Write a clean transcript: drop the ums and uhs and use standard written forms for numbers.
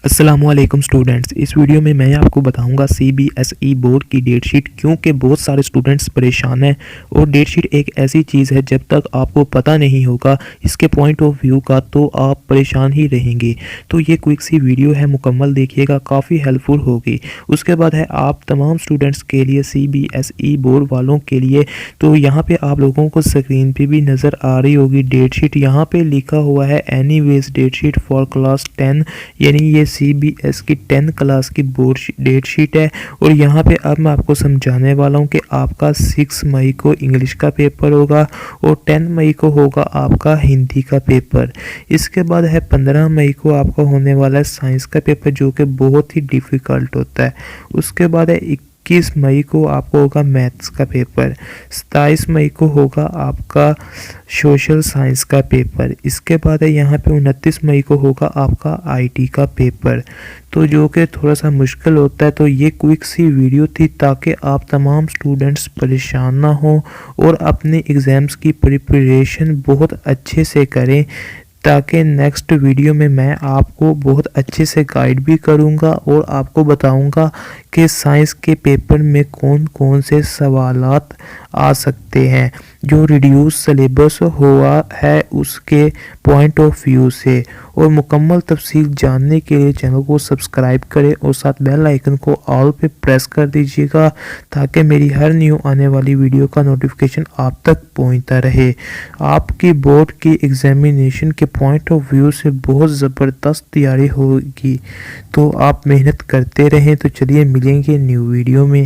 السلام علیکم اسٹوڈنٹس، اس ویڈیو میں میں آپ کو بتاؤں گا CBSE بورڈ کی ڈیٹ شیٹ، کیونکہ بہت سارے اسٹوڈنٹس پریشان ہیں اور ڈیٹ شیٹ ایک ایسی چیز ہے جب تک آپ کو پتہ نہیں ہوگا اس کے پوائنٹ آف ویو کا تو آپ پریشان ہی رہیں گے۔ تو یہ کوئک سی ویڈیو ہے، مکمل دیکھیے گا، کافی ہیلپ فل ہوگی۔ اس کے بعد ہے آپ تمام اسٹوڈنٹس کے لیے CBSE بورڈ والوں کے لیے، تو یہاں پہ آپ لوگوں کو اسکرین پہ بھی نظر آ رہی ہوگی ڈیٹ شیٹ، یہاں پہ لکھا ہوا ہے anyways date sheet for class 10، یعنی یہ CBS کی 10 کلاس کی بورڈ ڈیٹ شیٹ ہے۔ اور یہاں پہ اب میں آپ کو سمجھانے والا ہوں کہ آپ کا 6 مئی کو انگلش کا پیپر ہوگا اور 10 مئی کو ہوگا آپ کا ہندی کا پیپر۔ اس کے بعد ہے 15 مئی کو آپ کا ہونے والا ہے سائنس کا پیپر، جو کہ بہت ہی ڈیفیکلٹ ہوتا ہے۔ اس کے بعد ہے 21 مئی کو آپ کو ہوگا میتھس کا پیپر، 27 مئی کو ہوگا آپ کا سوشل سائنس کا پیپر۔ اس کے بعد ہے یہاں پہ 29 مئی کو ہوگا آپ کا IT کا پیپر، تو جو کہ تھوڑا سا مشکل ہوتا ہے۔ تو یہ کوئک سی ویڈیو تھی تاکہ آپ تمام سٹوڈنٹس پریشان نہ ہوں اور اپنے ایگزامز کی پریپریشن بہت اچھے سے کریں، تاکہ نیکسٹ ویڈیو میں آپ کو بہت اچھے سے گائیڈ بھی کروں گا اور آپ کو بتاؤں گا کہ سائنس کے پیپر میں کون کون سے سوالات آ سکتے ہیں جو ریڈیوس سلیبس ہوا ہے اس کے پوائنٹ آف ویو سے۔ اور مکمل تفصیل جاننے کے لیے چینل کو سبسکرائب کریں اور ساتھ بیل آئیکن کو آل پہ پریس کر دیجیے گا، تاکہ میری ہر نیو آنے والی ویڈیو کا نوٹیفیکیشن آپ تک پہنچتا رہے۔ آپ کی بورڈ کی ایگزامینیشن کے پوائنٹ آف ویو سے بہت زبردست تیاری ہوگی، تو آپ محنت کرتے رہیں۔ تو چلیے ملیں گے نیو ویڈیو میں۔